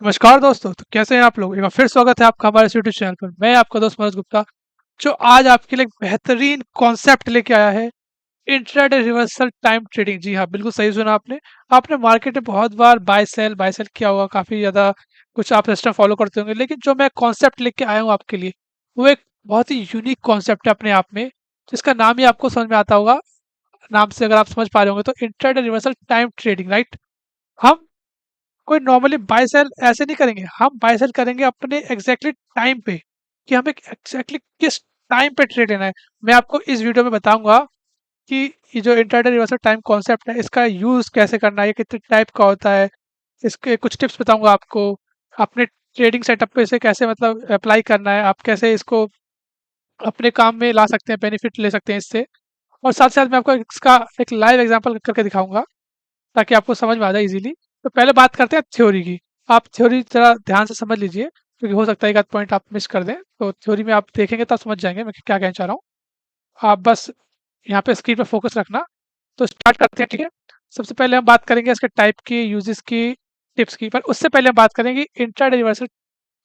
नमस्कार दोस्तों। तो कैसे हैं आप लोग? एक बार फिर स्वागत है आपका हमारे इस यूट्यूब चैनल पर। मैं आपका दोस्त मनोज गुप्ता, जो आज आपके लिए एक बेहतरीन कॉन्सेप्ट लेके आया है, इंट्राडे रिवर्सल टाइम ट्रेडिंग। जी हाँ, बिल्कुल सही सुना आपने। आपने मार्केट में बहुत बार बाय सेल किया होगा, काफ़ी ज़्यादा कुछ आप सिस्टम फॉलो करते होंगे, लेकिन जो मैं कॉन्सेप्ट लेके आया हूँ आपके लिए, वो एक बहुत ही यूनिक कॉन्सेप्ट है अपने आप में, जिसका नाम ही आपको समझ में आता होगा। नाम से अगर आप समझ पा रहे होंगे, तो intraday reversal time trading, right? हम कोई नॉर्मली बाय सेल ऐसे नहीं करेंगे, हम बाय सेल करेंगे अपने एग्जैक्टली टाइम पे, कि हमें एग्जैक्टली किस टाइम पे ट्रेड लेना है। मैं आपको इस वीडियो में बताऊंगा कि ये जो इंट्राडे रिवर्सल टाइम कॉन्सेप्ट है, इसका यूज कैसे करना है, ये कितने टाइप का होता है। इसके कुछ टिप्स बताऊंगा आपको, अपने ट्रेडिंग सेटअप पे इसे कैसे मतलब अप्लाई करना है, आप कैसे इसको अपने काम में ला सकते हैं, बेनिफिट ले सकते हैं इससे। और साथ साथ मैं आपको इसका एक लाइव एग्जांपल करके दिखाऊंगा, ताकि आपको समझ में आ जाए इजीली। तो पहले बात करते हैं थ्योरी की। आप थ्योरी ज़रा ध्यान से समझ लीजिए, क्योंकि हो सकता है एक आध पॉइंट आप मिस कर दें। तो थ्योरी में आप देखेंगे तब समझ जाएंगे मैं क्या कहना चाह रहा हूँ। आप बस यहाँ पे स्क्रीन पे फोकस रखना। तो स्टार्ट करते हैं, ठीक है। सबसे पहले हम बात करेंगे इसके टाइप की, यूजेस की, टिप्स की। पर उससे पहले हम बात करेंगे इंट्रा यूनिवर्सल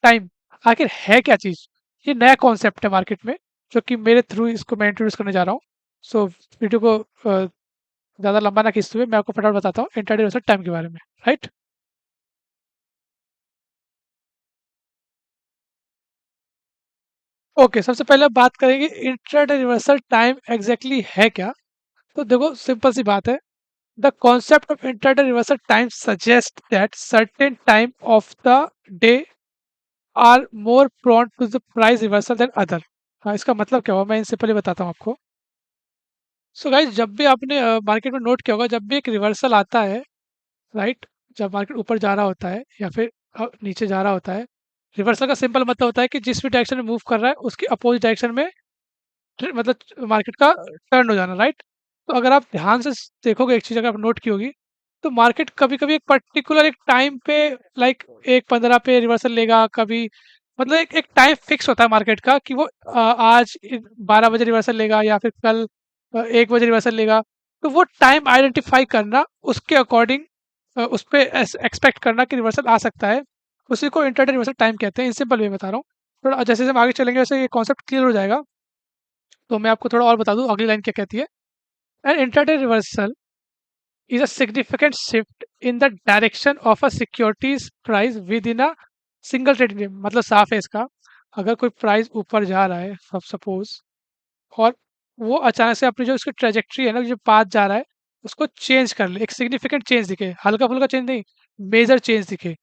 टाइम आखिर है क्या चीज़। ये नया कॉन्सेप्ट है मार्केट में, जो कि मेरे थ्रू इसको मैं इंट्रोड्यूस करने जा रहा हूँ। सो वीडियो को ज़्यादा लंबा ना खींचते हुए मैं आपको फटाफट बताता हूँ इंट्रा यूनिवर्सल टाइम के बारे में, राइट। ओके, सबसे पहले बात करेंगे इंट्राडे रिवर्सल टाइम एग्जैक्टली है क्या। तो देखो, सिंपल सी बात है। The concept of intraday reversal time suggest that certain time of the day are more prone to the price reversal than other. हाँ, इसका मतलब क्या हुआ, मैं इन सिंपली बताता हूँ आपको। सो गाइज, जब भी आपने मार्केट में नोट किया होगा, जब भी एक रिवर्सल आता है, राइट, जब मार्केट ऊपर जा रहा होता है या फिर नीचे जा रहा होता है, रिवर्सल का सिंपल मतलब होता है कि जिस भी डायरेक्शन में मूव कर रहा है, उसकी अपोजिट डायरेक्शन में मतलब मार्केट का टर्न हो जाना, राइट। तो अगर आप ध्यान से देखोगे, एक चीज़ अगर आप नोट की होगी, तो मार्केट कभी कभी एक पर्टिकुलर एक टाइम पे, लाइक 1:15 पे रिवर्सल लेगा कभी। मतलब एक टाइम फिक्स होता है मार्केट का, कि वो आज 12 बजे रिवर्सल लेगा, या फिर कल 1 बजे रिवर्सल लेगा। तो वो टाइम आइडेंटिफाई करना, उसके अकॉर्डिंग उस पर एक्सपेक्ट करना कि रिवर्सल आ सकता है, उसी को इंटरडे रिवर्सल टाइम कहते हैं। इन सिंपल वे बता रहा हूँ। थोड़ा जैसे जैसे हम आगे चलेंगे, वैसे ये कॉन्सेप्ट क्लियर हो जाएगा। तो मैं आपको थोड़ा और बता दूं अगली लाइन क्या कहती है। An intraday reversal is a significant shift in the direction of a securities price within a single trading day. मतलब साफ है इसका, अगर कोई प्राइस ऊपर जा रहा है, सपोज, और वो अचानक से अपनी जो उसकी ट्रेजेक्ट्री है ना, जो पाथ जा रहा है, उसको चेंज कर ले, एक सिग्निफिकेंट चेंज दिखे, हल्का फुल्का चेंज नहीं, मेजर चेंज दिखे।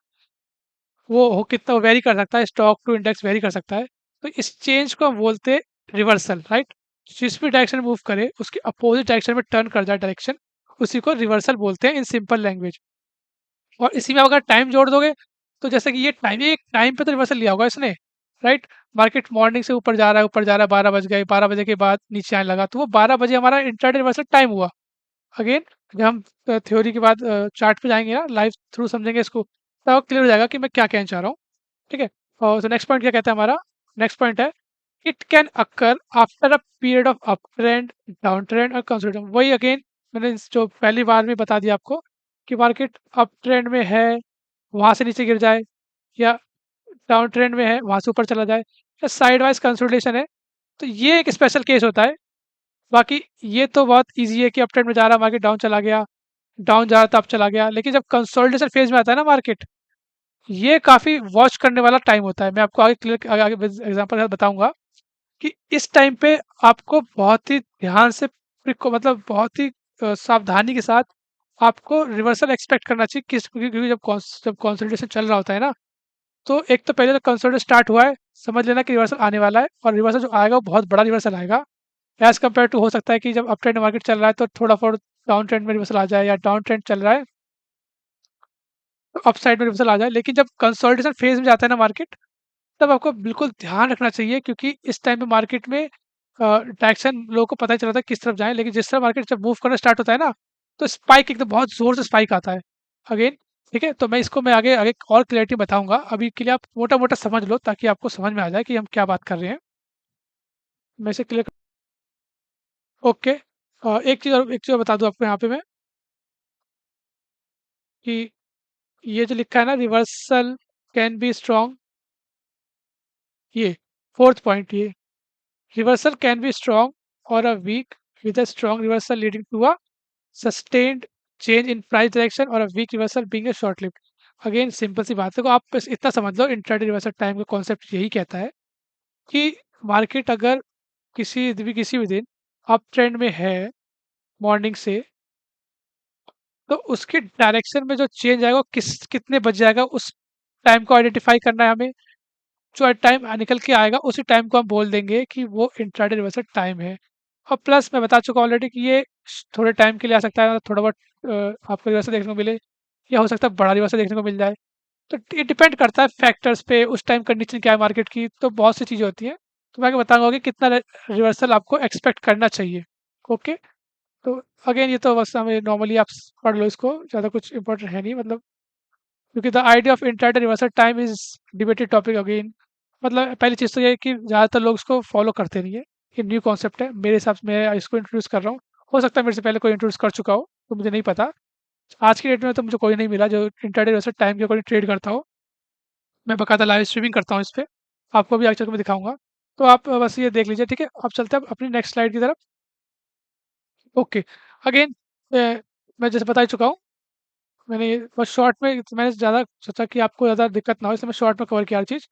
वो हो कितना वेरी कर सकता है, स्टॉक टू इंडेक्स वेरी कर सकता है। तो इस चेंज को हम बोलते हैं रिवर्सल, राइट। जिस भी डायरेक्शन में मूव करे, उसके अपोजिट डायरेक्शन में टर्न कर जाए डायरेक्शन, उसी को रिवर्सल बोलते हैं इन सिंपल लैंग्वेज। और इसी में अगर टाइम जोड़ दोगे, तो जैसे कि ये एक टाइम पे तो रिवर्सल लिया होगा इसने, राइट। मार्केट मॉर्निंग से ऊपर जा रहा है, ऊपर जा रहा है, 12 बज गए, 12 बजे के बाद नीचे आने लगा, तो वो 12 बजे हमारा इंट्राडे रिवर्सल टाइम हुआ। अगेन, जब हम थ्योरी के बाद चार्ट पे जाएंगे ना, लाइव थ्रू समझेंगे इसको, तब क्लियर हो जाएगा कि मैं क्या कहना चाह रहा हूँ, ठीक है। और तो नेक्स्ट पॉइंट क्या कहता है हमारा? नेक्स्ट पॉइंट है, it can occur after a period of up trend, down trend और कंसोलिडेशन। वही अगेन, मैंने जो पहली बार में बता दिया आपको, कि मार्केट अप ट्रेंड में है, वहां से नीचे गिर जाए, या डाउन ट्रेंड में है, वहां से ऊपर चला जाए, या साइड वाइज कंसोलिडेशन है, तो ये एक स्पेशल केस होता है। बाकी ये तो बहुत ईजी है कि अप ट्रेंड में जा रहा मार्केट, डाउन चला गया, डाउन जा रहा था, अब चला गया। लेकिन जब कंसोलिडेशन फेज में आता है ना मार्केट, ये काफ़ी वॉच करने वाला टाइम होता है। मैं आपको आगे क्लियर आगे आगे एग्जांपल के साथ बताऊँगा कि इस टाइम पे आपको बहुत ही ध्यान से मतलब बहुत ही सावधानी के साथ आपको रिवर्सल एक्सपेक्ट करना चाहिए। क्योंकि जब कंसोलिडेशन चल रहा होता है ना, तो एक तो पहले तो कंसोलिडेशन स्टार्ट हुआ है, समझ लेना कि रिवर्सल आने वाला है, और रिवर्सल जो आएगा वो बहुत बड़ा रिवर्सल आएगा। एज़ कम्पेयर टू, हो सकता है कि जब अप ट्रेंड मार्केट चल रहा है, तो थोड़ा बहुत डाउन ट्रेंड में रिवर्सल आ जाए, या डाउन ट्रेंड चल रहा है तो अप साइड में रिवर्सल आ जाए। लेकिन जब कंसोलिडेशन फेज में जाता है ना मार्केट, तब आपको बिल्कुल ध्यान रखना चाहिए, क्योंकि इस टाइम पे मार्केट में डायरेक्शन लोगों को पता ही चलता है किस तरफ जाएँ, लेकिन जिस तरह मार्केट जब मूव करना स्टार्ट होता है ना, तो स्पाइक एकदम बहुत ज़ोर से स्पाइक आता है अगेन, ठीक है। तो मैं आगे आगे और क्लैरिटी बताऊँगा। अभी के लिए आप मोटा-मोटा समझ लो, ताकि आपको समझ में आ जाए कि हम क्या बात कर रहे हैं। मैं इसे क्लियर ओके। एक चीज़ और बता दूँ आपको यहाँ पे मैं, कि ये जो लिखा है ना, रिवर्सल कैन बी स्ट्रॉन्ग, ये फोर्थ पॉइंट, ये रिवर्सल कैन बी स्ट्रॉन्ग और a weak with a strong reversal leading to a sustained change in price direction और a weak reversal being a short lived. Again simple सी बात है, तो आप बस इतना समझ लो, इंट्राडे रिवर्सल टाइम का कॉन्सेप्ट यही कहता है कि मार्केट अगर किसी भी दिन अप ट्रेंड में है मॉर्निंग से, तो उसके डायरेक्शन में जो चेंज आएगा वो कितने बज जाएगा, उस टाइम को आइडेंटिफाई करना है हमें। जो टाइम निकल के आएगा उसी टाइम को हम बोल देंगे कि वो इंट्राडे रिवर्सल टाइम है। और प्लस मैं बता चुका हूँ ऑलरेडी कि ये थोड़े टाइम के लिए आ सकता है, थोड़ा बहुत आपको रिवर्सल देखने को मिले, या हो सकता है बड़ा रिवर्सल देखने को मिल जाए। तो ये डिपेंड करता है फैक्टर्स पे, उस टाइम कंडीशन क्या है मार्केट की, तो बहुत सी चीज़ें होती हैं। तो मैं आपको बताऊंगा कि कितना रिवर्सल आपको एक्सपेक्ट करना चाहिए। ओके, तो अगेन ये तो बस हमें नॉर्मली आप पढ़ लो इसको, ज़्यादा कुछ इंपॉर्टेंट है नहीं मतलब, क्योंकि the idea of intraday reversal time is debated topic again. मतलब पहली चीज़ तो ये है कि ज़्यादातर लोग इसको फॉलो करते नहीं है, ये न्यू कॉन्सेप्ट है मेरे हिसाब से, मैं इसको इंट्रोड्यूस कर रहा हूँ। हो सकता है मेरे से पहले कोई इंट्रोड्यूस कर चुका हो, तो मुझे नहीं पता। आज की डेट में तो मुझे कोई नहीं मिला जो इंट्राडे रिवर्सल टाइम के अकॉर्डिंग ट्रेड करता हो। मैं बकायदा लाइव स्ट्रीमिंग करता हूँ इस पे, आपको भी आगे चल के मैं दिखाऊंगा। तो आप बस ये देख लीजिए, ठीक है। अब चलते हैं अपनी नेक्स्ट स्लाइड की तरफ। ओके, अगेन मैं जैसे बता ही चुका हूँ, मैंने ये बस शॉर्ट में, मैंने ज़्यादा सोचा कि आपको ज़्यादा दिक्कत ना हो, इसलिए मैं शॉर्ट में कवर किया हर चीज़।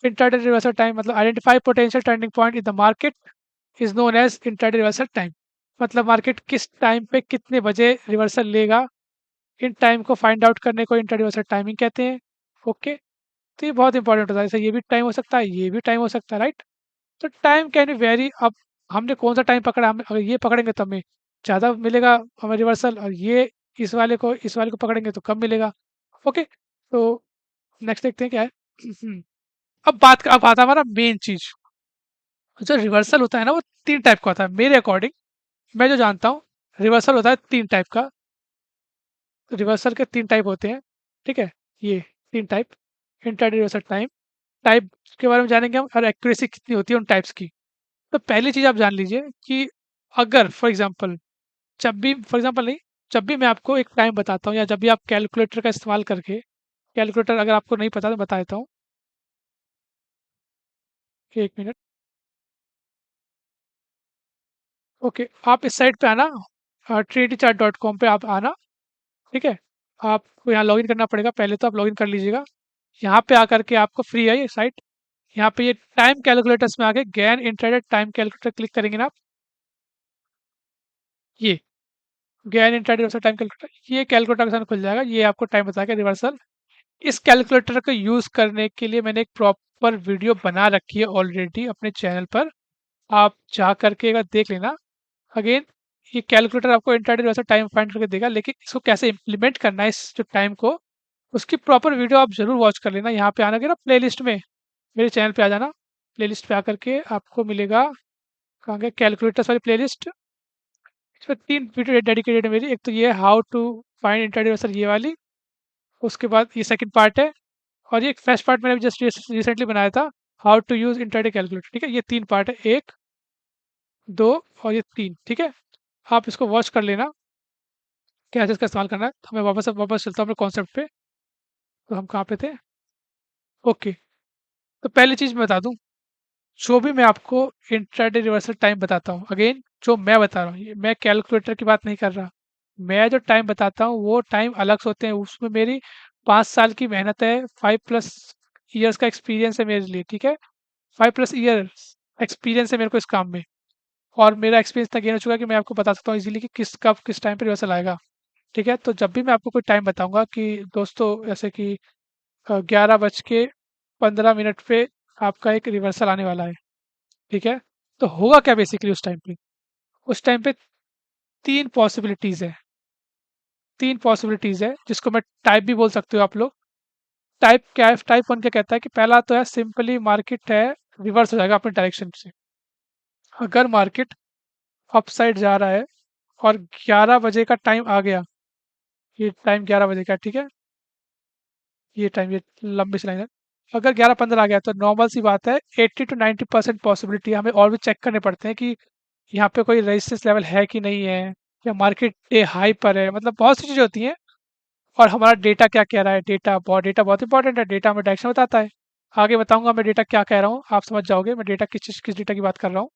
इंट्राडे रिवर्सल टाइम मतलब identify potential turning point in the market is known as intraday reversal time. मतलब मार्केट किस टाइम पे कितने बजे रिवर्सल लेगा, इन टाइम को फाइंड आउट करने को इंट्राडे रिवर्सल टाइमिंग कहते हैं। ओके, तो ये बहुत इंपॉर्टेंट होता है, जैसे ये भी टाइम हो सकता है, ये भी टाइम हो सकता है, राइट। तो टाइम कैन बी वेरी, अब हमने कौन सा टाइम पकड़ा, हम अगर ये पकड़ेंगे तो हमें ज़्यादा मिलेगा हमें रिवर्सल, और ये इस वाले को पकड़ेंगे तो कम मिलेगा। ओके, तो नेक्स्ट देखते हैं क्या है। अब आता है हमारा मेन चीज, जो रिवर्सल होता है ना वो तीन टाइप का होता है मेरे अकॉर्डिंग। मैं जो जानता हूँ, रिवर्सल होता है तीन टाइप का। रिवर्सल के तीन टाइप होते हैं, ठीक है। ये तीन type, intraday reversal time type के बारे में जानेंगे हम, और एक्यूरेसी कितनी होती है उन टाइप्स की। तो पहली चीज़ आप जान लीजिए कि अगर फॉर एग्जांपल नहीं, जब भी मैं आपको एक टाइम बताता हूँ, या जब भी आप कैलकुलेटर का इस्तेमाल करके, कैलकुलेटर अगर आपको नहीं पता तो बता देता हूँ, एक मिनट। ओके, आप इस साइट पे आना, trinity.com पे आप आना, ठीक है। आपको यहाँ लॉगिन करना पड़ेगा, पहले तो आप लॉगिन कर लीजिएगा। यहाँ पे आकर के आपको फ्री है ये साइट। यहाँ पे ये टाइम कैलकुलेटर्स में आके Gann intraday time calculator click करेंगे ना आप, ये Gann intraday reversal time calculator, ये कैलकुलेटर के साथ खुल जाएगा, ये आपको टाइम बताएगा रिवर्सल। इस कैलकुलेटर को यूज़ करने के लिए मैंने एक प्रॉपर वीडियो बना रखी है ऑलरेडी अपने चैनल पर, आप जा करके एक बार देख लेना। अगेन, ये कैलकुलेटर आपको इंट्राडे रिवर्सल टाइम फाइंड करके देगा, लेकिन इसको कैसे इम्प्लीमेंट करना है इस जो टाइम को, उसकी प्रॉपर वीडियो आप ज़रूर वॉच कर लेना। यहाँ पे आना के ना प्लेलिस्ट में, मेरे चैनल पे आ जाना, प्लेलिस्ट पे आकर के आपको मिलेगा, कहाँ गया कैलकुलेटर्स वाली प्लेलिस्ट। इसमें तीन वीडियो डेडिकेटेड है मेरी, एक तो ये how to find intraday reversal ये वाली, उसके बाद ये सेकंड पार्ट है, और ये फर्स्ट पार्ट मैंने जस्ट रिसेंटली बनाया था, how to use intraday calculator, ठीक है। ये तीन पार्ट है, एक, दो और ये तीन, ठीक है। आप इसको वॉच कर लेना कैसे इसका इस्तेमाल करना है। तो मैं वापस चलता हूँ अपने कॉन्सेप्ट पे। तो हम कहाँ पे थे? ओके, तो पहली चीज़ मैं बता दूँ, जो भी मैं आपको इंट्राडे रिवर्सल टाइम बताता हूँ, अगेन जो मैं बता रहा हूँ, ये मैं कैलकुलेटर की बात नहीं कर रहा। मैं जो टाइम बताता हूँ वो टाइम अलग से होते हैं, उसमें मेरी 5 साल की मेहनत है, 5+ ईयर्स का एक्सपीरियंस है मेरे लिए, ठीक है। 5+ ईयर्स एक्सपीरियंस है मेरे को इस काम में, और मेरा एक्सपीरियंस इतना गेन हो चुका है कि मैं आपको बता सकता हूँ इजीली कि किस टाइम पे रिवर्सल आएगा, ठीक है। तो जब भी मैं आपको कोई टाइम बताऊंगा कि दोस्तों, जैसे कि 11:15 पे आपका एक रिवर्सल आने वाला है, ठीक है। तो होगा क्या बेसिकली उस टाइम पे तीन पॉसिबिलिटीज़ है, जिसको मैं टाइप भी बोल सकते हो आप लोग। टाइप क्या है, टाइप वन क्या कहता है कि पहला तो है सिंपली मार्केट है रिवर्स हो जाएगा अपने डायरेक्शन से। अगर मार्केट अप साइड जा रहा है और 11 बजे का टाइम आ गया, ये टाइम 11 बजे का है, ठीक है। ये टाइम, ये लंबी सी लाइन है। अगर 11:15 आ गया तो नॉर्मल सी बात है, 80 to 90% पॉसिबिलिटी, हमें और भी चेक करने पड़ते हैं कि यहाँ पे कोई रेजिस्टेंस लेवल है कि नहीं है, या मार्केट डे हाई पर है, मतलब बहुत सी चीज़ें होती हैं। और हमारा डेटा क्या कह रहा है। डेटा बहुत इंपॉर्टेंट है, डेटा हमें डायरेक्शन बताता है। आगे बताऊंगा मैं डेटा क्या कह रहा हूँ, आप समझ जाओगे मैं डेटा किस डेटा की बात कर रहा हूँ।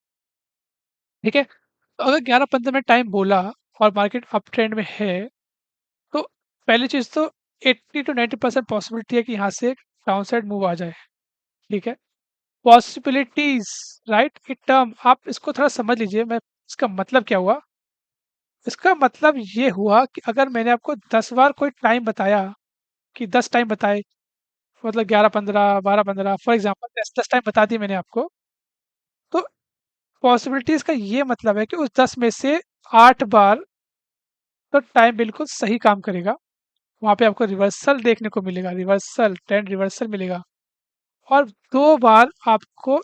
ठीक है, तो अगर 11-15 मिनट टाइम बोला और मार्केट अप ट्रेंड में है, तो पहली चीज़ तो 80 to 90% पॉसिबिलिटी है कि यहाँ से एक डाउन साइड मूव आ जाए। ठीक है, पॉसिबिलिटीज, राइट, ये टर्म आप इसको थोड़ा समझ लीजिए। मैं इसका मतलब क्या हुआ, इसका मतलब ये हुआ कि अगर मैंने आपको 10 बार कोई टाइम बताया, कि 10 टाइम बताए, मतलब 11-15 12-15 फॉर एग्जाम्पल 10 टाइम बता दिए मैंने आपको, तो पॉसिबिलिटीज का ये मतलब है कि उस 10 में से 8 बार तो टाइम बिल्कुल सही काम करेगा। वहाँ पे आपको रिवर्सल देखने को मिलेगा, रिवर्सल, ट्रेंड रिवर्सल मिलेगा। और 2 बार आपको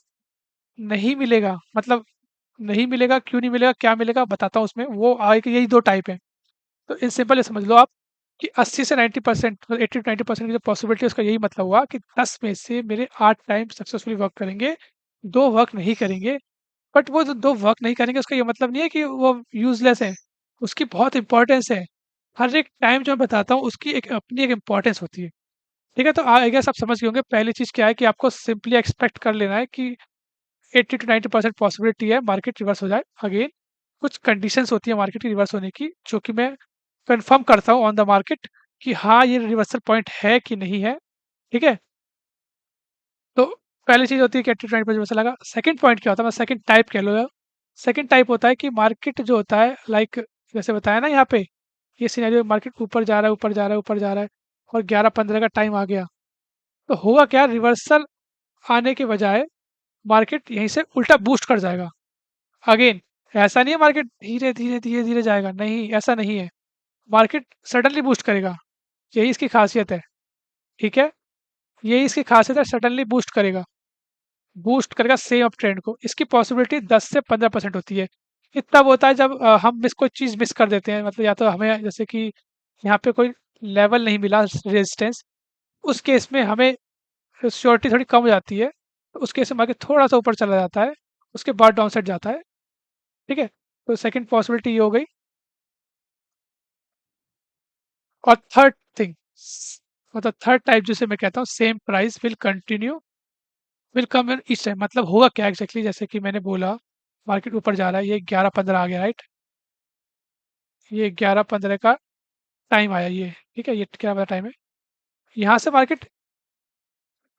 नहीं मिलेगा, मतलब नहीं मिलेगा, क्यों नहीं मिलेगा, क्या मिलेगा बताता हूँ उसमें। वो आगे यही 2 टाइप है। तो इन सिंपल ये समझ लो आप कि 80 से 90%, 80 to 90% की जो पॉसिबिलिटी है उसका यही मतलब हुआ कि 10 में से मेरे 8 टाइम सक्सेसफुली वर्क करेंगे, 2 वर्क नहीं करेंगे। बट वो जो 2 वर्क नहीं करेंगे उसका ये मतलब नहीं है कि वो यूजलेस है, उसकी बहुत इंपॉर्टेंस है। हर एक टाइम जो मैं बताता हूँ उसकी एक अपनी एक इम्पोर्टेंस होती है। ठीक है, तो आई गेस आप समझ गए होंगे। पहली चीज़ क्या है कि आपको सिंपली एक्सपेक्ट कर लेना है कि 80 to 90% पॉसिबिलिटी है मार्केट रिवर्स हो जाए अगेन। कुछ कंडीशंस होती है मार्केट की रिवर्स होने की, जो कि मैं कंफर्म करता हूँ ऑन द मार्केट कि हाँ ये रिवर्सल पॉइंट है कि नहीं है। ठीक है, तो पहली चीज़ होती है कि 80 to 90% रिवर्सल लगा। सेकंड पॉइंट क्या होता है, मैं सेकंड टाइप कह लो। सेकंड टाइप होता है कि मार्केट जो होता है लाइक, जैसे बताया ना यहाँ पे, ये सिनेरियो मार्केट ऊपर जा रहा है, ऊपर जा रहा है, ऊपर जा रहा है, और 11-15 का टाइम आ गया, तो होगा क्या, रिवर्सल आने के बजाय मार्केट यहीं से उल्टा बूस्ट कर जाएगा अगेन। ऐसा नहीं है मार्केट धीरे धीरे धीरे धीरे जाएगा, नहीं, ऐसा नहीं है। मार्केट सडनली बूस्ट करेगा, यही इसकी खासियत है। ठीक है, यही इसकी खासियत है, सडनली बूस्ट करेगा सेम अप ट्रेंड को। इसकी पॉसिबिलिटी 10 से 15% होती है। ये तब होता है जब हम कोई चीज़ मिस कर देते हैं, मतलब या तो हमें जैसे कि यहाँ पे कोई लेवल नहीं मिला रेजिस्टेंस, उस केस में हमें श्योरिटी थोड़ी कम हो जाती है, तो उस केस में मार्केट थोड़ा सा ऊपर चला जाता है, उसके बाद डाउन साइड जाता है। ठीक है, तो सेकंड पॉसिबिलिटी ये हो गई। और थर्ड थिंग, मतलब थर्ड टाइप जिसे मैं कहता हूँ, same price will continue, will come in each time. मतलब होगा क्या एग्जैक्टली, जैसे कि मैंने बोला मार्केट ऊपर जा रहा है, ये 11-15 आ गया, राइट, ये 11-15 का टाइम आया ये। ठीक है, ये 11 टाइम है। यहाँ से मार्केट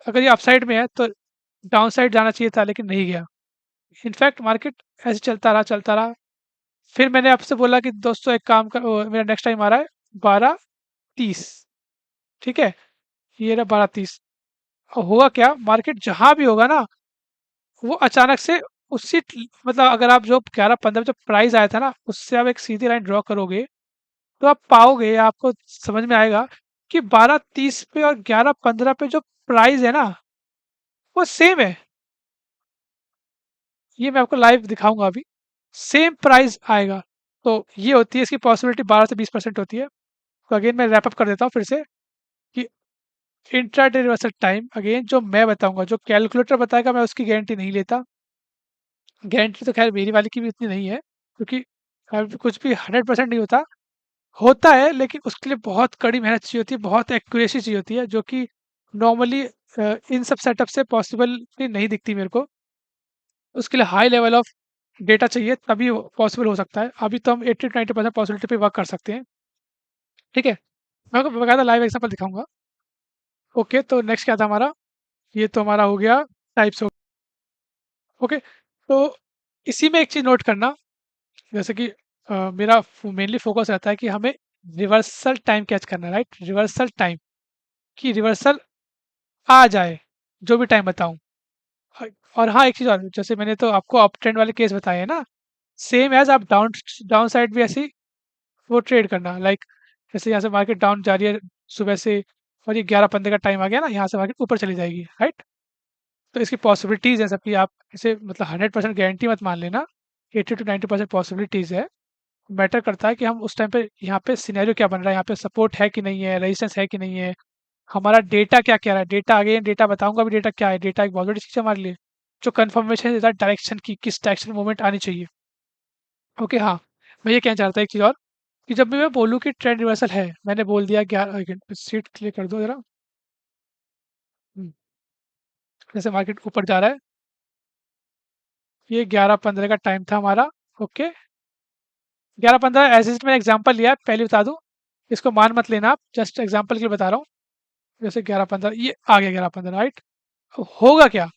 अगर ये अपसाइड में है तो डाउन साइड जाना चाहिए था, लेकिन नहीं गया। इनफैक्ट मार्केट ऐसे चलता रहा, चलता रहा। फिर मैंने आपसे बोला कि दोस्तों एक काम कर, मेरा नेक्स्ट टाइम आ रहा है 12:30। ठीक है, ये रहा 12:30। हुआ क्या, मार्केट जहाँ भी होगा ना, वो अचानक से मतलब अगर आप जो 11-15 में जो प्राइस आया था ना, उससे आप एक सीधी लाइन ड्रॉ करोगे, तो आप पाओगे, आपको समझ में आएगा कि 12:30 पे और 11-15 पे जो प्राइस है ना, वो सेम है। ये मैं आपको लाइव दिखाऊंगा अभी, सेम प्राइस आएगा। तो ये होती है इसकी पॉसिबिलिटी, 12 से 20% होती है। तो अगेन मैं रैप अप कर देता हूँ फिर से कि इंट्राडे रिवर्सल टाइम अगेन जो मैं बताऊंगा, जो कैलकुलेटर बताएगा, मैं उसकी गारंटी नहीं लेता। गारंटी तो खैर मेरी वाली की भी इतनी नहीं है, क्योंकि कुछ भी 100% नहीं होता। होता है, लेकिन उसके लिए बहुत कड़ी मेहनत चाहिए होती है, बहुत एक्यूरेसी चाहिए होती है, जो कि नॉर्मली इन सब सेटअप से पॉसिबल नहीं दिखती मेरे को। उसके लिए हाई लेवल ऑफ डेटा चाहिए, तभी पॉसिबल हो सकता है। अभी तो हम 80 to 90% पॉसिबिलिटी पे वर्क कर सकते हैं। ठीक है, मैं आपको बकायदा लाइव एग्जांपल दिखाऊंगा। ओके, तो नेक्स्ट क्या था हमारा, ये तो हमारा हो गया टाइप्स हो। ओके, तो इसी में एक चीज़ नोट करना, जैसे कि मेरा मेनली फोकस रहता है कि हमें रिवर्सल टाइम कैच करना है, राइट, रिवर्सल टाइम, कि रिवर्सल आ जाए, जो भी टाइम बताऊं। और हाँ, एक चीज़ और, जैसे मैंने तो आपको अप ट्रेंड वाले केस बताए हैं ना, सेम एज आप डाउन डाउन साइड भी ऐसी वो ट्रेड करना, लाइक जैसे यहाँ से मार्केट डाउन जा रही है सुबह से, और ये 11-15 का टाइम आ गया ना, यहाँ से मार्केट ऊपर चली जाएगी, राइट। तो इसकी पॉसिबिलिटीज़ है सबकी, आप इसे मतलब 100% गारंटी मत मान लेना, 80 to 90% पॉसिबिलिटीज़ है। मैटर करता है कि हम उस टाइम पे यहाँ पे सिनेरियो क्या बन रहा है, यहाँ पे सपोर्ट है कि नहीं है, रेजिस्टेंस है कि नहीं है, हमारा डेटा क्या कह रहा है। डेटा अगेन डेटा बताऊंगा अभी, डेटा क्या है, डेटा एक बहुत बड़ी चीज़ है हमारे लिए, जो कन्फर्मेशन देता है डायरेक्शन की, किस डायरेक्शन मूवमेंट आनी चाहिए। ओके, हाँ, मैं ये कहना चाहता था एक चीज़ और, कि जब भी मैं बोलूँ कि ट्रेंड रिवर्सल है, मैंने बोल दिया 11 सीट क्लिक कर दो ज़रा। हुँ, जैसे मार्केट ऊपर जा रहा है, ये 11:15 का टाइम था हमारा, ओके। 11:15 ऐसे ही मैंने एग्ज़ाम्पल लिया है, पहले बता दूँ, इसको मान मत लेना आप, जस्ट एग्ज़ाम्पल के लिए बता रहा हूँ। जैसे 11:15 ये आ गया 11:15 राइट? होगा क्या?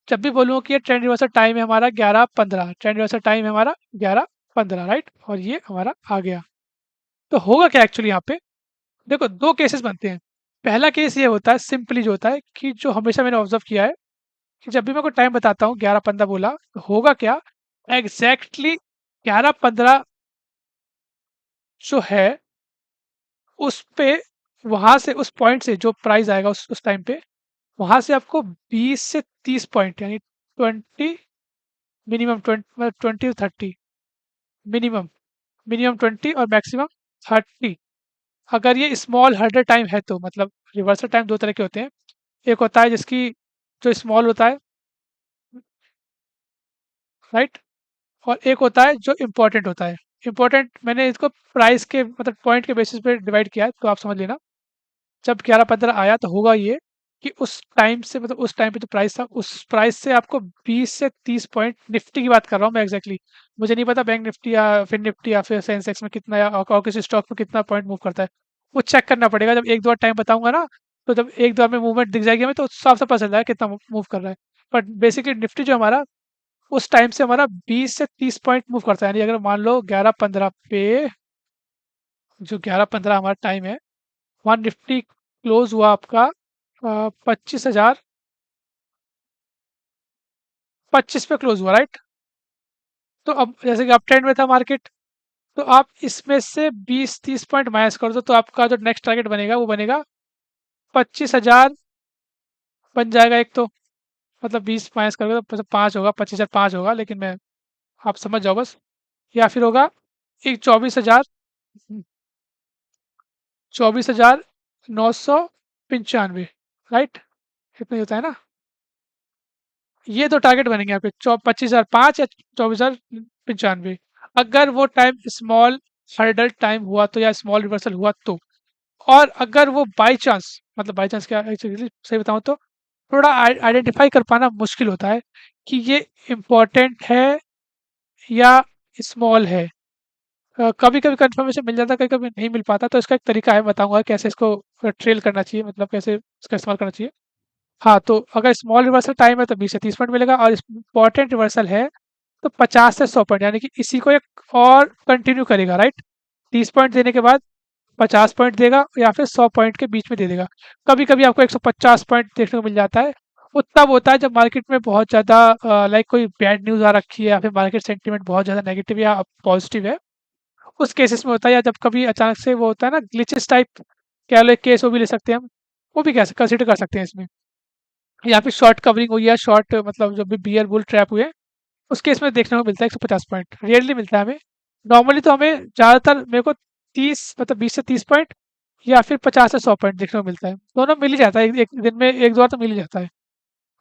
जब भी बोलूँ कि ये ट्रेंड रिवर्सल टाइम है हमारा 11:15, ट्रेंड रिवर्सल टाइम है हमारा 11:15 राइट? और ये हमारा आ गया। तो होगा क्या एक्चुअली यहाँ पे? देखो 2 केसेस बनते हैं। पहला केस ये होता है सिंपली जो होता है कि जो हमेशा मैंने ऑब्ज़र्व किया है कि जब भी मैं कोई टाइम बताता हूँ 11:15 बोला, तो होगा क्या? एग्ज़ैक्टली 11:15 जो है उस पे वहाँ से उस पॉइंट से जो प्राइस आएगा उस टाइम पे, वहाँ से आपको 20 से 30 पॉइंट यानी 20 मिनिमम 20 टू 30 मिनिमम, मिनिमम 20 और मैक्सिमम 30। अगर ये स्मॉल हर्डल टाइम है तो मतलब रिवर्सल टाइम 2 तरह के होते हैं। एक होता है जिसकी जो स्मॉल होता है, राइट? और एक होता है जो इम्पोर्टेंट होता है। इम्पोर्टेंट मैंने इसको प्राइस के मतलब पॉइंट के बेसिस पे डिवाइड किया है, तो आप समझ लेना। जब 11:15 आया तो होगा ये कि उस टाइम से मतलब उस टाइम पे जो प्राइस था, उस प्राइस से आपको 20 से 30 पॉइंट निफ्टी की बात कर रहा हूँ मैं एग्ज़ैक्टली। मुझे नहीं पता बैंक निफ्टी या फिन निफ्टी या फिर सेंसेक्स में कितना या और किसी स्टॉक में कितना पॉइंट मूव करता है। वो चेक करना पड़ेगा जब 1-2 बार टाइम बताऊँगा ना, तो जब 1-2 बार में मूवमेंट दिख जाएगी हमें तो उस हिसाब से पता चल जाएगा कितना मूव कर रहा है। बट बेसिकली निफ्टी जो हमारा उस टाइम से हमारा 20 से 30 पॉइंट मूव करता है। यानी अगर मान लो 11:15 पे जो 11:15 हमारा टाइम है, वहाँ निफ्टी क्लोज़ हुआ आपका 25,025 पे क्लोज़ हुआ, राइट? तो अब जैसे कि अप ट्रेंड में था मार्केट, तो आप इसमें से 20-30 पॉइंट माइनस कर दो, तो आपका जो नेक्स्ट टारगेट बनेगा, वो बनेगा 25,000 बन जाएगा एक तो। मतलब 20 माइनस करोगे तो मतलब 5 होगा, 25,005 होगा, लेकिन मैं आप समझ जाओ बस। या फिर होगा एक 24,000 24,995 राइट? इतना ही होता है ना? ये 2 टारगेट बनेंगे यहाँ पे 25,005 या 24,095। अगर वो टाइम स्मॉल हर्डल टाइम हुआ तो या स्मॉल रिवर्सल हुआ तो। और अगर वो बाय चांस मतलब बाय चांस क्या एक्चुअली सही बताऊँ तो थोड़ा आइडेंटिफाई कर पाना मुश्किल होता है कि ये इम्पोर्टेंट है या स्मॉल है। कभी-कभी कन्फर्मेशन मिल जाता है, कभी-कभी नहीं मिल पाता, तो इसका एक तरीका है, बताऊँगा कैसे इसको ट्रेल करना चाहिए, मतलब कैसे इसका इस्तेमाल करना चाहिए। हाँ, तो अगर स्मॉल रिवर्सल टाइम है तो 20 से 30 पॉइंट मिलेगा और इम्पोर्टेंट रिवर्सल है तो 50 से 100 पॉइंट, यानी कि इसी को एक और कंटिन्यू करेगा, राइट? 30 पॉइंट देने के बाद 50 पॉइंट देगा या फिर 100 पॉइंट के बीच में दे देगा। कभी-कभी आपको 150 पॉइंट देखने को मिल जाता है। वो तब होता है जब मार्केट में बहुत ज़्यादा लाइक कोई बैड न्यूज़ आ रखी है या फिर मार्केट सेंटीमेंट बहुत ज़्यादा नेगेटिव या पॉजिटिव है। उस केसेस में होता है, या जब कभी अचानक से वो होता है ना ग्लिचेस टाइप, कह लो एक केस वो भी ले सकते हैं हम। वो भी कैसे कंसीडर कर सकते हैं इसमें। या फिर शॉर्ट कवरिंग हुई है, शॉर्ट मतलब जो भी बियर बुल ट्रैप हुए, उस केस में देखने को मिलता है 150 पॉइंट, रेयरली मिलता है हमें। नॉर्मली तो हमें ज़्यादातर मेरे को 30 मतलब 20 से 30 पॉइंट या फिर 50 से 100 पॉइंट देखने को मिलता है। दोनों मिल ही जाता है, एक दिन में 1-2 बार तो मिल ही जाता है,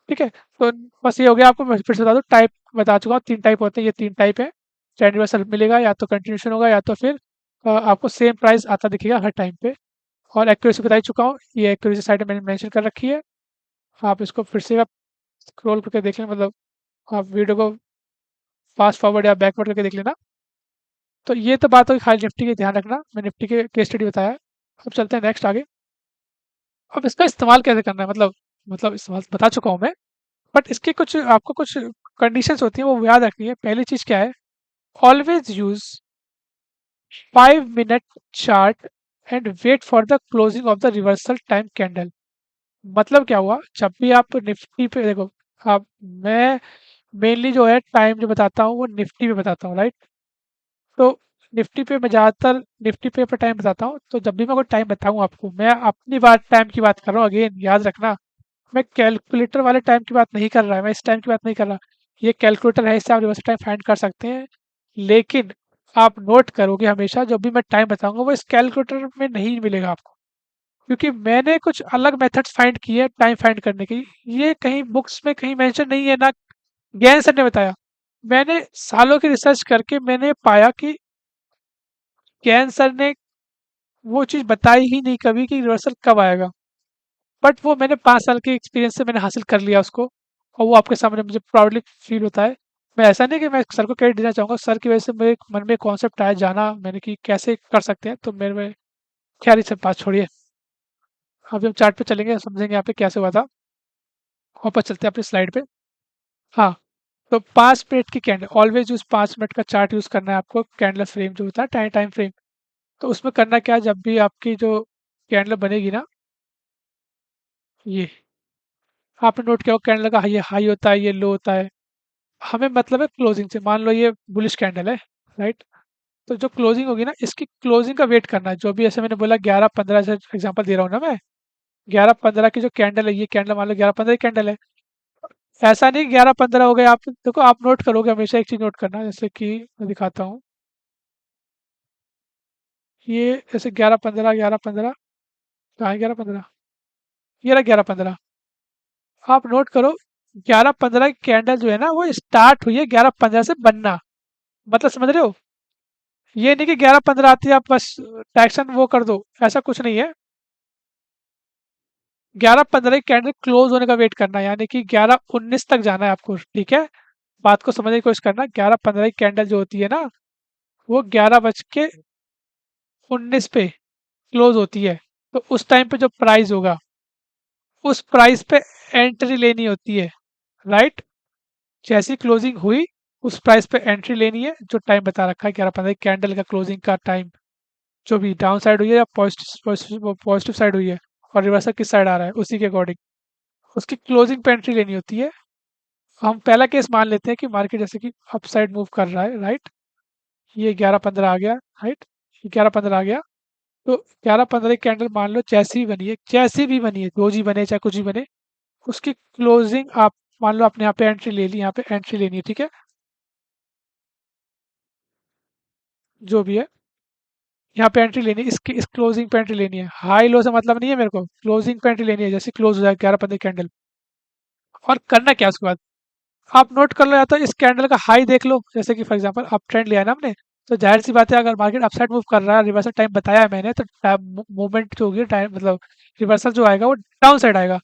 ठीक है? तो बस ये हो गया, आपको मैं फिर से बता दूँ टाइप बता चुका हूँ, 3 टाइप होते हैं, ये 3 टाइप है। ट्रेंड रिवर्सल मिलेगा, या तो कंटिन्यूएशन होगा या तो फिर आपको सेम प्राइस आता दिखेगा हर टाइम पे। और एक्यूरेसी बता ही चुका हूँ, ये एक्यूरेसी साइड में मैंने मेंशन कर रखी है। आप इसको फिर से आप स्क्रॉल करके देख लें, मतलब आप वीडियो को फास्ट फॉरवर्ड या बैकवर्ड करके देख लेना। तो ये तो बात होगी खाली निफ्टी की, ध्यान रखना मैं निफ्टी के केस स्टडी बताया है। अब चलते हैं नेक्स्ट आगे। अब इसका इस्तेमाल कैसे करना है, मतलब इस्तेमाल बता चुका हूँ मैं, बट इसके कुछ आपको कुछ कंडीशंस होती हैं, वो याद रखनी है। पहली चीज़ क्या है, always use 5 minute chart and wait for the closing of the reversal time candle. मतलब क्या हुआ, जब भी आप निफ्टी पे देखो, आप मैं मेनली जो है टाइम जो बताता हूँ वो निफ्टी पे बताता हूँ, राइट? तो निफ्टी पे मैं ज़्यादातर निफ्टी पे टाइम बताता हूँ। तो जब भी मैं कोई टाइम बताऊँ आपको, मैं अपनी बात टाइम की बात कर रहा हूँ, अगेन याद रखना, मैं कैलकुलेटर वाले टाइम की बात नहीं कर रहा है, मैं इस टाइम की बात नहीं कर रहा। ये कैलकुलेटर है, इससे आप रिवर्स टाइम फाइंड कर सकते हैं। लेकिन आप नोट करोगे हमेशा जब भी मैं टाइम बताऊंगा वो इस कैलकुलेटर में नहीं मिलेगा आपको, क्योंकि मैंने कुछ अलग मेथड्स फाइंड किए टाइम फाइंड करने की। ये कहीं बुक्स में कहीं मेंशन नहीं है, ना ज्ञान सर ने बताया। मैंने सालों की रिसर्च करके मैंने पाया कि कैन सर ने वो चीज़ बताई ही नहीं कभी कि रिवर्सल कब आएगा। बट वो मैंने 5 साल के एक्सपीरियंस से मैंने हासिल कर लिया उसको, और वो आपके सामने मुझे प्राउडली फ़ील होता है। मैं ऐसा नहीं कि मैं सर को क्रेडिट देना चाहूँगा, सर की वजह से मेरे मन में कॉन्सेप्ट आया, जाना मैंने कि कैसे कर सकते हैं, तो मेरे में खैर ये सब बात छोड़िए। अभी हम चार्ट पे चलेंगे, समझेंगे यहाँ पे कैसे हुआ था। वापस चलते हैं अपनी स्लाइड पे। हाँ, तो 5 मिनट की कैंडल, ऑलवेज यूज़ 5 मिनट का चार्ट यूज़ करना है आपको, कैंडल फ्रेम जो होता है टाइम टाइम फ्रेम। तो उसमें करना क्या है, जब भी आपकी जो कैंडल बनेगी ना, ये आपने नोट किया हो कैंडल का ये हाई होता है, ये लो होता है। हमें मतलब है क्लोजिंग से, मान लो ये बुलिश कैंडल है, राइट? तो जो क्लोजिंग होगी ना, इसकी क्लोजिंग का वेट करना है। जो भी ऐसे मैंने बोला 11-15 से एग्जांपल दे रहा हूँ ना मैं, 11-15 की जो कैंडल है, ये कैंडल मान लो 11-15 की कैंडल है। ऐसा नहीं 11-15 हो गए, आप देखो, आप नोट करोगे हमेशा एक चीज़ नोट करना, जैसे कि मैं दिखाता हूँ। ये जैसे 11-15, 11-15, कहाँ है 11-15? ये रहा 11-15। आप नोट करो, 11-15 की कैंडल जो है ना, वो स्टार्ट हुई है 11-15 से बनना। मतलब समझ रहे हो? ये नहीं कि 11-15 आती है आप बस ट्रैक्शन वो कर दो, ऐसा कुछ नहीं है। 11-15 की कैंडल क्लोज होने का वेट करना है, यानी कि 11-19 तक जाना है आपको, ठीक है? बात को समझने की कोशिश करना। 11-15 की कैंडल जो होती है ना, वो 11:19 पे क्लोज होती है। तो उस टाइम पे जो प्राइस होगा, उस प्राइस पे एंट्री लेनी होती है, राइट? जैसी क्लोजिंग हुई, उस प्राइस पे एंट्री लेनी है, जो टाइम बता रखा है 11-15 कैंडल का क्लोजिंग का टाइम। जो भी डाउन साइड हुई है या पॉजिटिव पॉजिटिव साइड हुई है, और रिवर्सल किस साइड आ रहा है, उसी के अकॉर्डिंग उसकी क्लोजिंग पे एंट्री लेनी होती है। हम पहला केस मान लेते हैं कि मार्केट जैसे कि अप साइड मूव कर रहा है, राइट? ये 11-15 आ गया, राइट? ये 11-15 आ गया। तो 11-15 की कैंडल मान लो जैसी भी बनी है, जैसी भी बनी है, रोज ही बने चाहे कुछ भी बने, उसकी क्लोजिंग आप मान लो, आपने यहाँ पे एंट्री ले ली, यहाँ पे एंट्री लेनी है, ठीक है? जो भी है, यहाँ पे एंट्री लेनी है, इसकी इस क्लोजिंग पे एंट्री लेनी है। हाई लो से मतलब नहीं है मेरे को, क्लोजिंग पे एंट्री लेनी है, जैसे क्लोज हो जाए 11-15 कैंडल। और करना क्या है उसके बाद, आप नोट कर लो, या तो इस कैंडल का हाई देख लो, जैसे कि फॉर एग्जांपल अप ट्रेंड लिया है ना हमने, तो जाहिर सी बात है, अगर मार्केट अपसाइड मूव कर रहा है, रिवर्सल टाइम बताया है मैंने, तो मूवमेंट जो होगी टाइम, मतलब रिवर्सल जो आएगा वो डाउन साइड आएगा।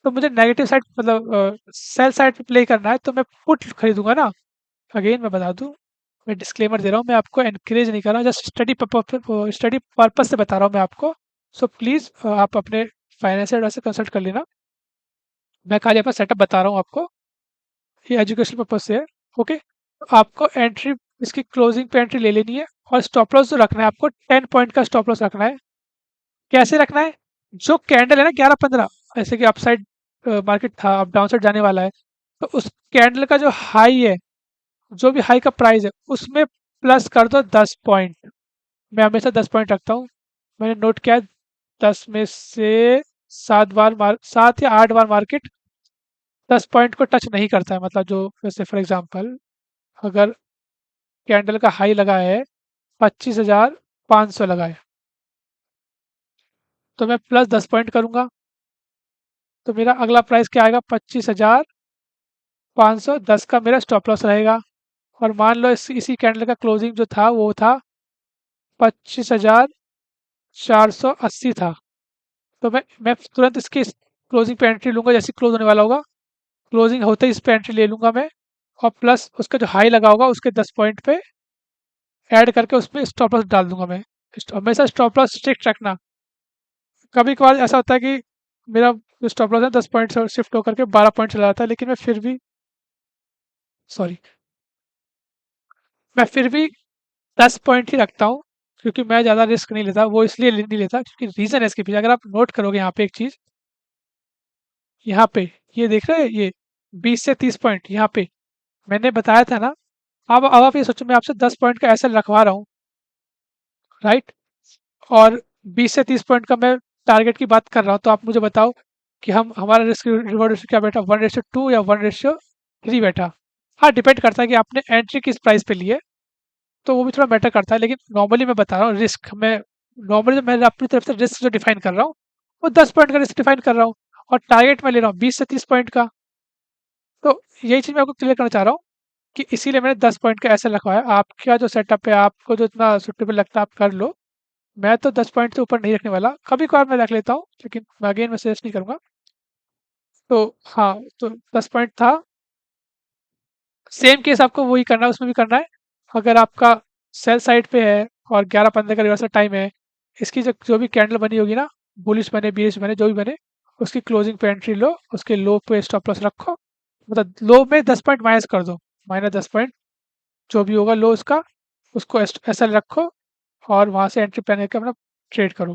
तो मुझे नेगेटिव साइड, मतलब सेल साइड पे प्ले करना है, तो मैं पुट खरीदूंगा ना। अगेन मैं बता दूं, मैं डिस्क्लेमर दे रहा हूँ, मैं आपको एनकरेज नहीं कर रहा हूँ, जस्ट स्टडी पर्पज से बता रहा हूँ मैं आपको। सो प्लीज़ आप अपने फाइनेंशियल एडवाइजर से कंसल्ट कर लेना। मैं खाली अपना सेटअप बता रहा हूँ आपको, ये एजुकेशन पर्पज से है। ओके, तो आपको एंट्री, इसकी क्लोजिंग पे एंट्री ले लेनी है, और स्टॉप लॉस जो रखना है आपको, 10 पॉइंट का स्टॉप लॉस रखना है। कैसे रखना है? जो कैंडल है ना 11-15, जैसे कि अपसाइड मार्केट था, अब डाउन साइड जाने वाला है, तो उस कैंडल का जो हाई है, जो भी हाई का प्राइस है, उसमें प्लस कर दो 10 पॉइंट। मैं हमेशा 10 पॉइंट रखता हूँ। मैंने नोट किया है, 10 में से 7 बार 7 या 8 बार मार्केट 10 पॉइंट को टच नहीं करता है। मतलब जो, जैसे फॉर एग्जांपल, अगर कैंडल का हाई लगा है 25,500 लगा है, तो मैं प्लस 10 पॉइंट करूंगा, तो मेरा अगला प्राइस क्या आएगा, 25,510 का मेरा स्टॉप लॉस रहेगा। और मान लो इसी कैंडल का क्लोजिंग जो था, वो था 25,480 था। तो मैं तुरंत इसकी क्लोजिंग पे एंट्री लूंगा, जैसे क्लोज होने वाला होगा, क्लोजिंग होते ही इस पे एंट्री ले लूंगा मैं। और प्लस उसका जो हाई लगा होगा, उसके 10 पॉइंट पे ऐड करके उसमें स्टॉप लॉस डाल दूंगा मैं। हमेशा स्टॉप लॉस स्ट्रिक्ट रखना। कभी कभार ऐसा होता है कि मेरा जो स्टॉप लॉस है 10 पॉइंट से शिफ्ट होकर के 12 पॉइंट चला जाता है, लेकिन सॉरी मैं फिर भी 10 पॉइंट ही रखता हूँ, क्योंकि मैं ज़्यादा रिस्क नहीं लेता। वो इसलिए नहीं लेता क्योंकि रीज़न है इसके पीछे। अगर आप नोट करोगे यहाँ पे एक चीज़, यहाँ पे ये देख रहे हैं, ये 20 से 30 पॉइंट यहाँ पे मैंने बताया था ना। अब आप ये सोचो, मैं आपसे 10 पॉइंट का ऐसे रखवा रहा हूँ, राइट? और 20 से 30 पॉइंट का मैं टारगेट की बात कर रहा हूँ, तो आप मुझे बताओ कि हम हमारा रिस्क रिवॉर्ड रेशियो क्या बैठा, 1:2 या 1:3 बैठा। हाँ, डिपेंड करता है कि आपने एंट्री किस प्राइस पे ली है, तो वो भी थोड़ा मैटर करता है। लेकिन नॉर्मली मैं बता रहा हूँ रिस्क, मैं नॉर्मली जो मैं अपनी तरफ से रिस्क जो डिफाइन कर रहा हूँ, वो 10 पॉइंट का रिस्क डिफाइन कर रहा हूँ, और टारगेट मैं ले रहा हूँ 20 से 30 पॉइंट का। तो यही चीज़ मैं आपको क्लियर करना चाह रहा हूँ। कि इसीलिए मैंने 10 पॉइंट का ऐसे रखा है। आपका जो सेटअप है, आपको जो इतना सूटेबल लगता है आप कर लो। मैं तो 10 पॉइंट से ऊपर नहीं रखने वाला, कभी-कभार मैं रख लेता हूँ, लेकिन मैं अगेन मैं सजेस्ट नहीं करूँगा। तो हाँ, तो 10 पॉइंट था। सेम केस आपको वही करना है, उसमें भी करना है। अगर आपका सेल साइड पे है और 11-15 का रिवर्सल टाइम है, इसकी जो जो भी कैंडल बनी होगी ना, बुलिश बने, बीरिश बने, जो भी बने, उसकी क्लोजिंग पे एंट्री लो, उसके लो पे स्टॉप लॉस रखो। मतलब लो में 10 पॉइंट माइनस कर दो, माइनस 10 पॉइंट जो भी होगा लो उसका, उसको ऐसा रखो और वहाँ से एंट्री प्लान करके अपना ट्रेड करो।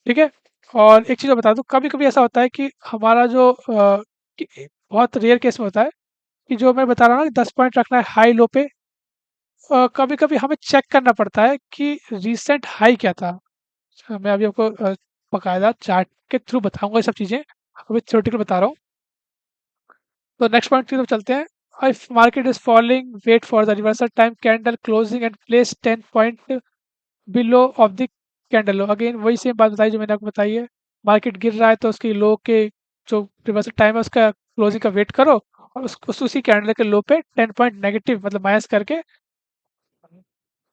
ठीक है? और एक चीज़ और बता दूँ, कभी-कभी ऐसा होता है कि हमारा जो कि बहुत रेयर केस में होता है कि जो मैं बता रहा हूँ ना कि 10 पॉइंट रखना है हाई लो पे, कभी-कभी हमें चेक करना पड़ता है कि रीसेंट हाई क्या था। मैं अभी आपको बाकायदा चार्ट के थ्रू बताऊँगा ये सब चीज़ें, अभी थ्योरेटिकल बता रहा हूँ। तो नेक्स्ट पॉइंट की तरफ चलते हैं। If market is falling, wait for the reversal time candle closing and place 10 point below of the candle low. Again वही सेम बात बताई जो मैंने आपको बताई है। मार्केट गिर रहा है तो उसकी लो के जो रिवर्सल टाइम है उसका क्लोजिंग का वेट करो और उसी कैंडल के लो पे 10 पॉइंट नेगेटिव मतलब माइनस करके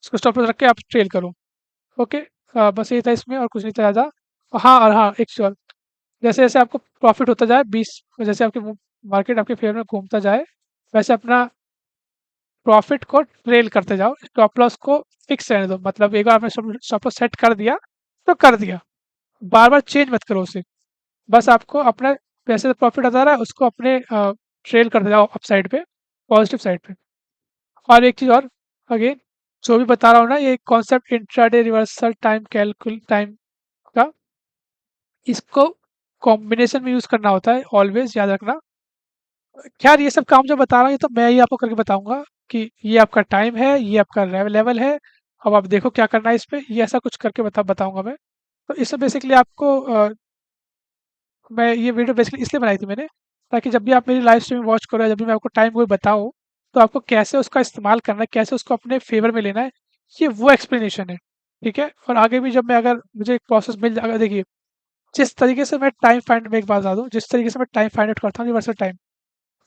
उसको स्टॉप लॉस रख के आप ट्रेल करो। ओके, बस यही था इसमें और कुछ नहीं था ज़्यादा। और हाँ, एक चीज़ और, जैसे-जैसे आपको प्रॉफ़िट होता जाए 20, जैसे आपकी मार्केट आपके फ़ेवर में घूमता जाए, वैसे अपना प्रॉफ़िट को ट्रेल करते जाओ, स्टॉप लॉस को फिक्स रहने दो। मतलब एक बार आपने स्टॉप लॉस सेट कर दिया, तो कर दिया। बार-बार चेंज मत करो उसे। बस आपको अपना पैसे से प्रॉफ़िट आता रहा है, उसको अपने ट्रेल करते जाओ अपसाइड पे, पॉज़िटिव साइड पे। और एक चीज़ और, अगेन जो भी बता रहा हूँ ना, ये कॉन्सेप्ट इंट्राडे रिवर्सल टाइम का, इसको कॉम्बिनेशन में यूज़ करना होता है, ऑलवेज़ याद रखना। ख़ैर ये सब काम जो बता रहा हूँ ये तो मैं ही आपको करके बताऊँगा कि ये आपका टाइम है, ये आपका लेवल है, अब आप देखो क्या करना है इस पे, ये ऐसा कुछ करके बताऊँगा मैं। तो इसमें बेसिकली आपको मैं ये वीडियो बेसिकली इसलिए बनाई थी मैंने, ताकि जब भी आप मेरी लाइव स्ट्रीम वॉच करो या जब भी मैं आपको टाइम कोई बताऊँ, तो आपको कैसे उसका इस्तेमाल करना है, कैसे उसको अपने फ़ेवर में लेना है, ये वो एक्सप्लेनेशन है, ठीक है? और आगे भी जब मैं अगर मुझे एक प्रोसेस मिल जाएगा, देखिए, जिस तरीके से मैं टाइम फाइंड में एक बात बता दूँ, जिस तरीके से मैं टाइम फाइंड आउट करता हूँ यूनिवर्सल टाइम,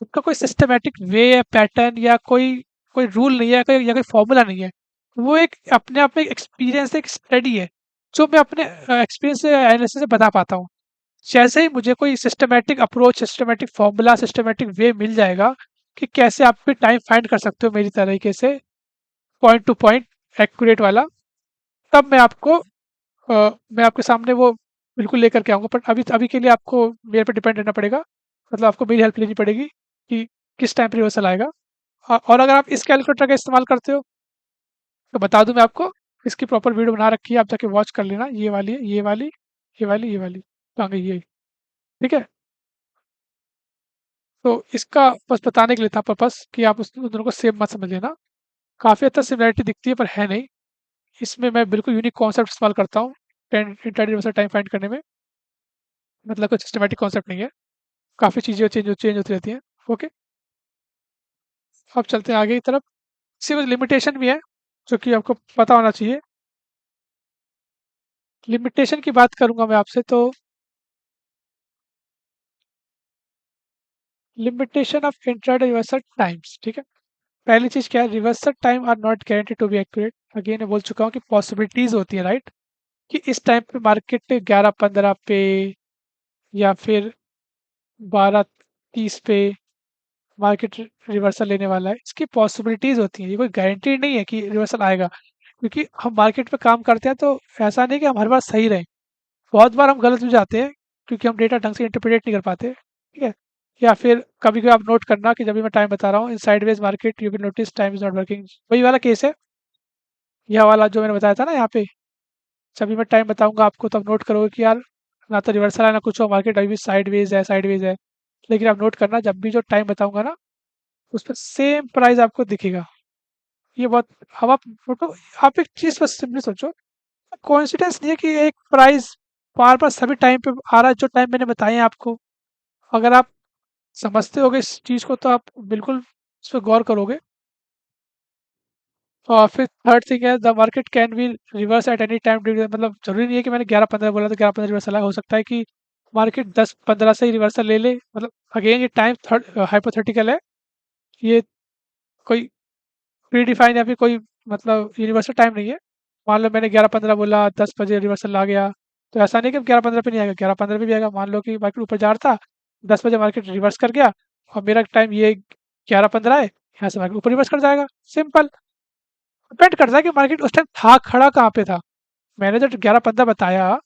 उसका कोई सिस्टमैटिक वे या पैटर्न या कोई कोई रूल नहीं है, कोई या कोई फ़ॉर्मूला नहीं है। वो एक अपने आप में एक्सपीरियंस है, एक स्टडी है, जो मैं अपने एक्सपीरियंस से एनालिसिस से बता पाता हूँ। जैसे ही मुझे कोई systematic approach, systematic formula, systematic way मिल जाएगा कि कैसे आप भी टाइम फाइंड कर सकते हो मेरी तरीके से, पॉइंट टू पॉइंट एक्यूरेट वाला, तब मैं आपके सामने वो बिल्कुल लेकर के आऊँगा। बट अभी अभी के लिए आपको मेरे पे डिपेंड रहना पड़ेगा। मतलब आपको मेरी हेल्प लेनी पड़ेगी कि किस टाइम पे रिवर्सल आएगा। और अगर आप इस कैलकुलेटर का इस्तेमाल करते हो, तो बता दूँ मैं आपको, इसकी प्रॉपर वीडियो बना रखी है, आप जाके वॉच कर लेना। ये वाली है, ये वाली, ये वाली, ये वाली। कहाँ गई ये? ठीक है? तो इसका बस बताने के लिए था पर्पस कि आप उन दोनों को सेम मत समझ लेना। काफ़ी हद तक सिमिलैरिटी दिखती है पर है नहीं। इसमें मैं बिल्कुल यूनिक कॉन्सेप्ट इस्तेमाल करता हूँ इंट्राडे टाइम फाइंड करने में। मतलब कोई सिस्टमैटिक कॉन्सेप्ट नहीं है। काफ़ी चीज़ें चेंज होती रहती हैं। ओके, अब चलते हैं आगे की तरफ। इससे कुछ लिमिटेशन भी है, जो कि आपको पता होना चाहिए। लिमिटेशन की बात करूँगा मैं आपसे, तो limitation of intraday reversal times, ठीक है? पहली चीज़ क्या है, reversal time are not guaranteed to be accurate. Again मैं बोल चुका हूँ कि पॉसिबिलिटीज़ होती है, राइट? कि इस टाइम पे मार्केट 11-15 पे या फिर 12-30 पे मार्केट रिवर्सल लेने वाला है, इसकी पॉसिबिलिटीज़ होती हैं। ये कोई गारंटी नहीं है कि रिवर्सल आएगा, क्योंकि हम मार्केट पे काम करते हैं, तो ऐसा नहीं कि हम हर बार सही रहें। बहुत बार हम गलत हो जाते हैं क्योंकि हम डेटा ढंग से इंटरप्रेट नहीं कर पाते, ठीक है? या फिर कभी-कभी आप नोट करना कि जब भी मैं टाइम बता रहा हूँ in sideways market you will notice time is not working. वही वाला केस है, यह वाला जो मैंने बताया था ना यहाँ पे। जब भी मैं टाइम बताऊँगा आपको तब नोट करोगे कि यार ना तो रिवर्सल है ना कुछ हो, मार्केट अभी भी साइडवेज है। लेकिन आप नोट करना, जब भी जो टाइम बताऊँगा ना, उस पे सेम प्राइस आपको दिखेगा। ये बहुत, अब आप फोटो, आप एक चीज़ बस सिंपली सोचो, कोइंसिडेंस नहीं है कि एक प्राइस बार-बार सभी टाइम पे आ रहा है, जो टाइम मैंने बताए हैं आपको। अगर आप समझते होगे इस चीज़ को तो आप बिल्कुल इस पे गौर करोगे। और फिर थर्ड थिंग है, the market can be reverse at any time during, मतलब ज़रूरी नहीं है कि मैंने 11-15 बोला तो 11-15 रिवर्सल आए। हो सकता है कि मार्केट 10-15 से ही रिवर्सल ले ले। मतलब अगेन ये टाइम थर्ड हाइपोथेटिकल है। ये कोई प्री डिफाइन या फिर कोई मतलब यूनिवर्सल टाइम नहीं है। मान लो मैंने 11:15 बोला, 10 बजे रिवर्सल आ गया, तो ऐसा नहीं कि 11:15 पे नहीं आएगा, 11:15 पे भी आएगा। मान लो कि मार्केट ऊपर जा रहा था, 10 बजे मार्केट रिवर्स कर गया और मेरा टाइम ये 11:15 है, यहाँ से मार्केट ऊपर रिवर्स कर जाएगा। सिंपल। डिपेंड करता है कि मार्केट उस टाइम था खड़ा कहाँ पे था। मैंने जब 11:15 बताया,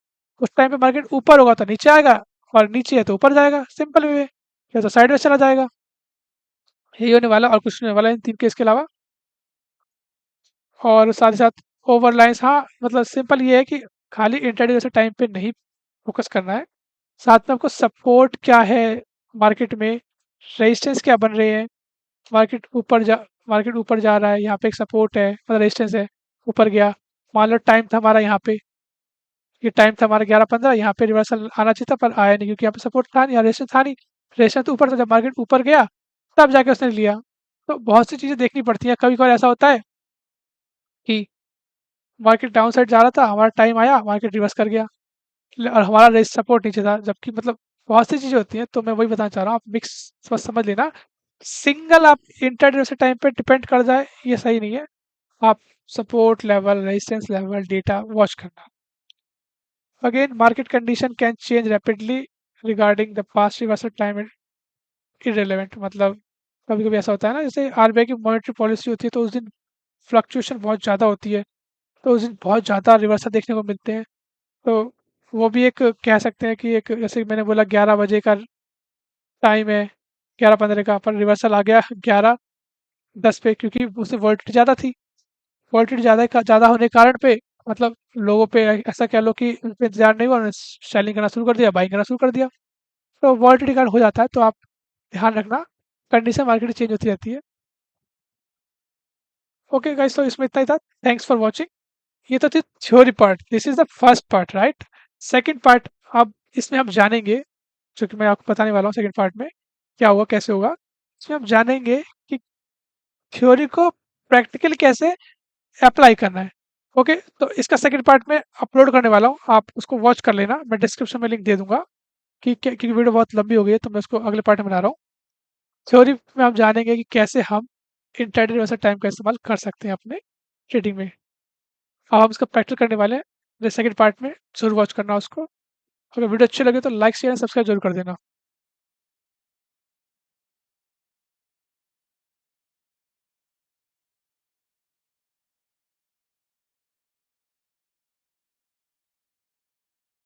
उस टाइम पे मार्केट ऊपर होगा तो नीचे आएगा, और नीचे है तो ऊपर जाएगा। सिंपल वे, या तो साइडवेज चला जाएगा। यही होने वाला और कुछ नहीं होने वाला इन 3 केस के अलावा। और साथ ही साथ ओवरलाइंस, हाँ, मतलब सिंपल ये है कि खाली इंट्राडे जैसे टाइम पे नहीं फोकस करना है। साथ में आपको सपोर्ट क्या है मार्केट में, रेजिस्टेंस क्या बन रहे हैं, मार्केट ऊपर जा मार्केट ऊपर जा रहा है, यहाँ पे एक सपोर्ट है मतलब रेजिस्टेंस है, ऊपर गया। मान लो टाइम था हमारा यहाँ पे, ये टाइम था हमारा 11:15, यहाँ पे रिवर्सल आना चाहिए था पर आया नहीं, क्योंकि यहाँ पे सपोर्ट था नहीं, यहाँ रेजिस्टेंस था नहीं। रेजिस्टेंस तो ऊपर था, जब मार्केट ऊपर गया तब जाके उसने लिया। तो बहुत सी चीज़ें देखनी पड़ती हैं। कभी कभार ऐसा होता है कि मार्केट डाउन साइड जा रहा था, हमारा टाइम आया, मार्केट रिवर्स कर गया, और हमारा रेस सपोर्ट नीचे था, जबकि मतलब बहुत सी चीज़ें होती हैं। तो मैं वही बताना चाह रहा हूँ, आप मिक्स बस समझ लेना। सिंगल आप इंट्राडे से टाइम पे डिपेंड कर जाए, ये सही नहीं है। आप support level, resistance level, data watch करना। Again, market condition can change rapidly regarding the past reversal time irrelevant. मतलब कभी कभी ऐसा होता है ना, जैसे आरबीआई की मॉनेटरी पॉलिसी होती है, तो उस दिन फ्लक्चुएशन बहुत ज़्यादा होती है, तो उस दिन बहुत ज़्यादा रिवर्सल देखने को मिलते हैं। तो वो भी एक कह सकते हैं कि एक, जैसे मैंने बोला 11 बजे का टाइम है, 11:15 का, पर रिवर्सल आ गया 11:10 पे, क्योंकि उससे वोल्टेज ज़्यादा थी। वोल्टेज ज़्यादा होने के कारण पे मतलब लोगों पे ऐसा कह लो कि उन पे इंतजार नहीं हुआ, उन्होंने सेलिंग करना शुरू कर दिया, बाइंग करना शुरू कर दिया। तो वोल्टेज कारण हो जाता है, तो आप ध्यान रखना, कंडीशन मार्केट चेंज होती रहती है। ओके गाइस, तो इसमें इतना ही था। Thanks for watching. ये तो थी theory part, this is the first part, right. Second part, अब इसमें हम जानेंगे, जो कि मैं आपको बताने वाला हूँ सेकंड पार्ट में क्या हुआ कैसे होगा। इसमें हम जानेंगे कि थ्योरी को प्रैक्टिकली कैसे अप्लाई करना है। ओके, तो इसका सेकंड पार्ट में अपलोड करने वाला हूँ, आप उसको वॉच कर लेना, मैं डिस्क्रिप्शन में लिंक दे दूंगा। क्योंकि वीडियो बहुत लंबी हो गई है, तो मैं उसको अगले पार्ट में बना रहा हूँ। थ्योरी में हम जानेंगे कि कैसे हम इंट्राडे रिवर्सल टाइम का इस्तेमाल कर सकते हैं अपने ट्रेडिंग में। अब हम इसका प्रैक्टिस करने वाले हैं। सेकंड पार्ट में जरूर वॉच करना उसको। अगर वीडियो अच्छी लगे तो लाइक शेयर एंड सब्सक्राइब जरूर कर देना।